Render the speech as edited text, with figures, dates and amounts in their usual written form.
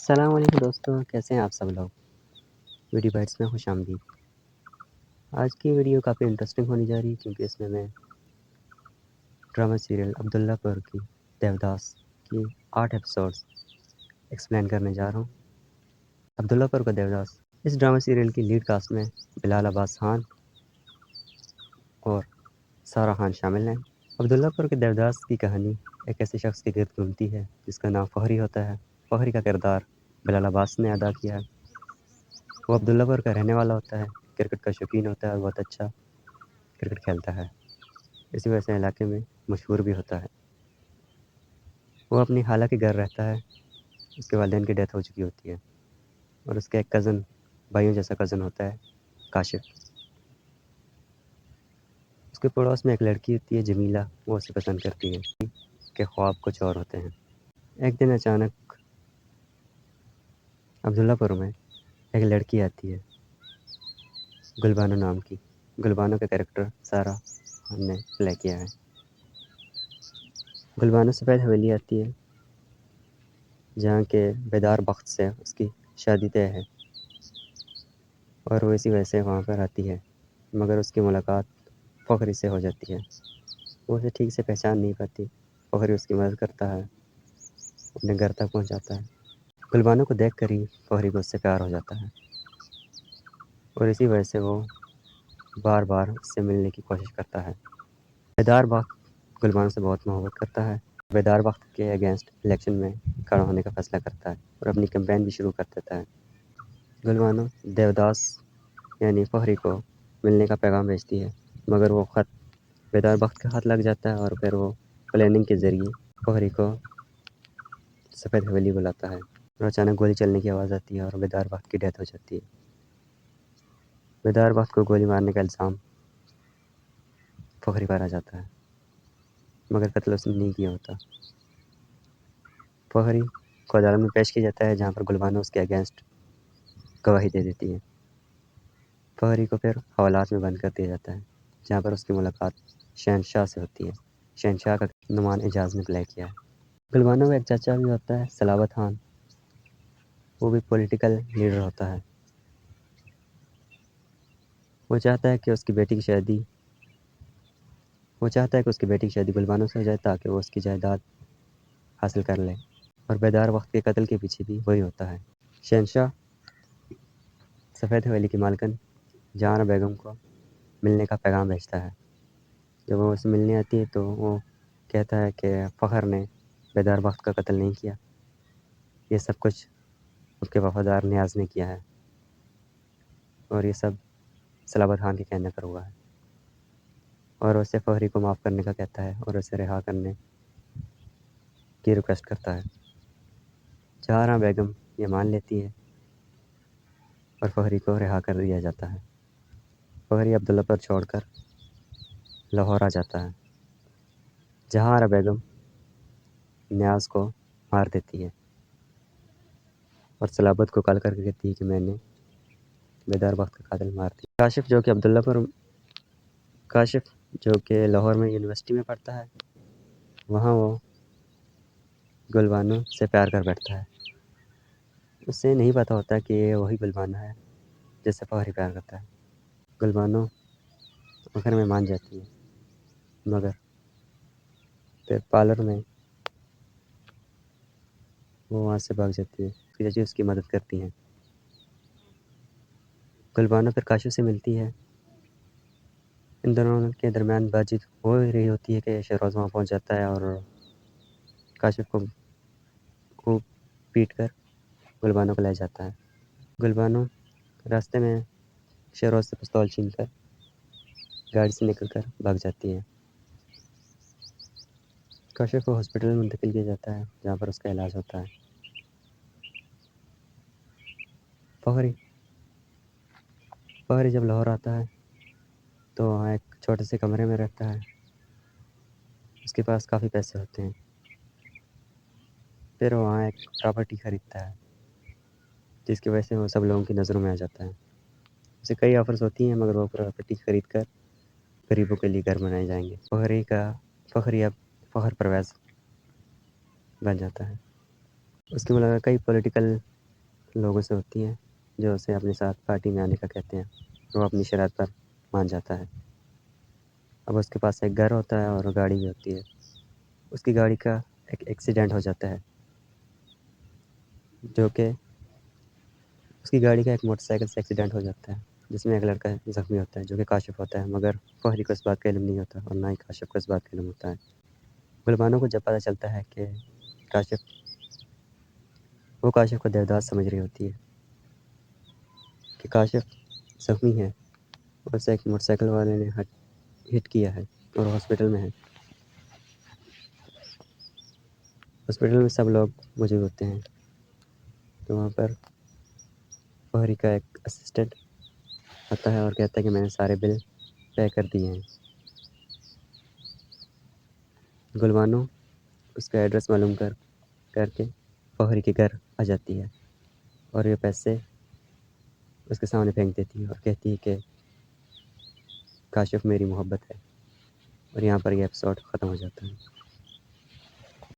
السلام علیکم دوستوں، کیسے ہیں آپ سب لوگ؟ ویڈیو بائٹس میں خوش آمدید۔ آج کی ویڈیو کافی انٹرسٹنگ ہونے جا رہی ہے کیونکہ اس میں ڈرامہ سیریل عبداللہ پور کی دیوداس کی 8 ایپیسوڈز ایکسپلین کرنے جا رہا ہوں۔ عبداللہ پور کا دیوداس اس ڈرامہ سیریل کی لیڈ کاسٹ میں بلال عباس خان اور سارہ خان شامل ہیں۔ عبداللہ پور کے دیوداس کی کہانی ایک ایسے شخص کے گرد گھومتی ہے جس کا نام فخری ہوتا ہے۔ فخری کا کردار بلال عباس نے ادا کیا ہے۔ وہ عبداللہ پور کا رہنے والا ہوتا ہے، کرکٹ کا شوقین ہوتا ہے اور بہت اچھا کرکٹ کھیلتا ہے، اسی وجہ سے علاقے میں مشہور بھی ہوتا ہے۔ وہ اپنی خالہ کے گھر رہتا ہے، اس کے والدین کی ڈیتھ ہو چکی ہوتی ہے اور اس کا ایک کزن، بھائیوں جیسا کزن ہوتا ہے، کاشف۔ اس کے پڑوس میں ایک لڑکی ہوتی ہے جمیلہ، وہ اسے پسند کرتی ہے کہ خواب کچھ اور ہوتے ہیں۔ ایک دن اچانک عبداللہ پور میں ایک لڑکی آتی ہے گلبانو نام کی۔ گلبانو کا کریکٹر سارہ خان نے پلے کیا ہے۔ گلبانو سفید حویلی آتی ہے جہاں کے بیدار بخت سے اس کی شادی طے ہے اور وہ اسی وجہ سے وہاں پر آتی ہے، مگر اس کی ملاقات فخری سے ہو جاتی ہے۔ وہ اسے ٹھیک سے پہچان نہیں پاتی۔ فخری اس کی مدد کرتا ہے، اپنے گھر تک پہنچاتا ہے۔ گلبانو کو دیکھ کر ہی فخری کو اس سے پیار ہو جاتا ہے اور اسی وجہ سے وہ بار بار اس سے ملنے کی کوشش کرتا ہے۔ بیدار بخت گلبانو سے بہت محبت کرتا ہے۔ بیدار بخت کے اگینسٹ الیکشن میں کھڑا ہونے کا فیصلہ کرتا ہے اور اپنی کیمپین بھی شروع کر دیتا ہے۔ گلبانو دیوداس یعنی فخری کو ملنے کا پیغام بھیجتی ہے، مگر وہ خط بیدار بخت کا ہاتھ لگ جاتا ہے اور پھر وہ پلاننگ کے ذریعے فخری کو سفید حویلی بلاتا ہے اور اچانک گولی چلنے کی آواز آتی ہے اور بیدار بخت کی ڈیتھ ہو جاتی ہے۔ بیدار بخت کو گولی مارنے کا الزام فخری پر آ جاتا ہے، مگر قتل اس نے نہیں کیا ہوتا۔ فخری کو عدالت میں پیش کیا جاتا ہے جہاں پر گلبانو اس کے اگینسٹ گواہی دے دیتی ہے۔ فخری کو پھر حوالات میں بند کر دیا جاتا ہے جہاں پر اس کی ملاقات شہنشاہ سے ہوتی ہے۔ شہنشاہ کا نعمان اعجاز نے پلے کیا ہے۔ گلبانو کا ایک چاچا بھی ہوتا ہے سلاوت خان، وہ بھی پولیٹیکل لیڈر ہوتا ہے۔ وہ چاہتا ہے کہ اس کی بیٹی کی شادی گلبانو سے ہو جائے تاکہ وہ اس کی جائیداد حاصل کر لے، اور بیدار وقت کے قتل کے پیچھے بھی وہی ہوتا ہے۔ شہنشاہ سفید حویلی کی مالکن جہاں بیگم کو ملنے کا پیغام بھیجتا ہے۔ جب وہ اسے ملنے آتی ہے تو وہ کہتا ہے کہ فخر نے بیدار وقت کا قتل نہیں کیا، یہ سب کچھ اس کے وفادار نیاز نے کیا ہے اور یہ سب سلاوت خان کے کہنے پر ہوا ہے، اور اسے فخری کو معاف کرنے کا کہتا ہے اور اسے رہا کرنے کی ریکویسٹ کرتا ہے۔ جہاں بیگم یہ مان لیتی ہے اور فخری کو رہا کر دیا جاتا ہے۔ فخری عبداللہ پر چھوڑ کر لاہور آ جاتا ہے۔ جہاں بیگم نیاز کو مار دیتی ہے اور سلاوت کو کال کر کے کہتی ہے کہ میں نے بیدار وقت کا قاتل مار دیا۔ کاشف جو کہ لاہور میں یونیورسٹی میں پڑھتا ہے، وہاں وہ گلبانو سے پیار کر بیٹھتا ہے۔ اسے نہیں پتہ ہوتا کہ یہ وہی گلبانو ہے جس سے فخری پیار کرتا ہے۔ گلبانو آخر میں مان جاتی ہے، مگر پھر پارلر میں وہ وہاں سے بھاگ جاتی ہے، اس کی چچی اس کی مدد کرتی ہیں۔ گلبانو پھر کاشف سے ملتی ہے۔ ان دونوں کے درمیان بات چیت ہو رہی ہوتی ہے کہ شہروز وہاں پہنچ جاتا ہے اور کاشف کو خوب پیٹ کر گلبانو کو لے جاتا ہے۔ گلبانو راستے میں شہروز سے پستول چھین کر گاڑی سے نکل کر بھاگ جاتی ہے۔ کاشف کو ہاسپٹل میں منتقل کیا جاتا ہے جہاں پر اس کا علاج ہوتا ہے۔ فخری جب لاہور آتا ہے تو وہاں ایک چھوٹے سے کمرے میں رہتا ہے۔ اس کے پاس کافی پیسے ہوتے ہیں۔ پھر وہاں ایک پراپرٹی خریدتا ہے جس کی وجہ سے وہ سب لوگوں کی نظروں میں آ جاتا ہے۔ اسے کئی آفرز ہوتی ہیں مگر وہ پراپرٹی خرید کر غریبوں کے لیے گھر بنائے جائیں گے۔ فخری اب فخر پرویز بن جاتا ہے۔ اس کی ملاقات کئی پولیٹیکل لوگوں سے ہوتی ہے جو اسے اپنے ساتھ پارٹی میں آنے کا کہتے ہیں. وہ اپنی شرائط پر مان جاتا ہے. اب اس کے پاس ایک گھر ہوتا ہے اور گاڑی بھی ہوتی ہے. اس کی گاڑی کا ایک ایکسیڈنٹ ہو جاتا ہے، جو کہ اس کی گاڑی کا ایک موٹر سائیکل سے ایکسیڈنٹ ہو جاتا ہے، جس میں ایک لڑکا زخمی ہوتا ہے جو کہ کاشف ہوتا ہے، مگر فوہری کو اس بات کا علم نہیں ہوتا اور نہ ہی کاشف کو اس بات کا علم ہوتا ہے. گلبانو کو جب پتہ چلتا ہے کہ کاشف کو دیودار سمجھ رہی ہوتی ہے کہ کاشف زخمی ہے اور اسے ایک موٹر سائیکل والے نے ہٹ کیا ہے اور ہاسپٹل میں ہے. ہاسپٹل میں سب لوگ موجود ہوتے ہیں، تو وہاں پر فوہری کا ایک اسسٹنٹ آتا ہے اور کہتا ہے کہ میں نے سارے بل پے کر دیے ہیں. گلبانو اس کا ایڈریس معلوم کر کے فوہری کے گھر آ جاتی ہے اور یہ پیسے اس کے سامنے پھینک دیتی ہے اور کہتی ہے کہ کاشف میری محبت ہے. اور یہاں پر یہ ایپیسوڈ ختم ہو جاتا ہے.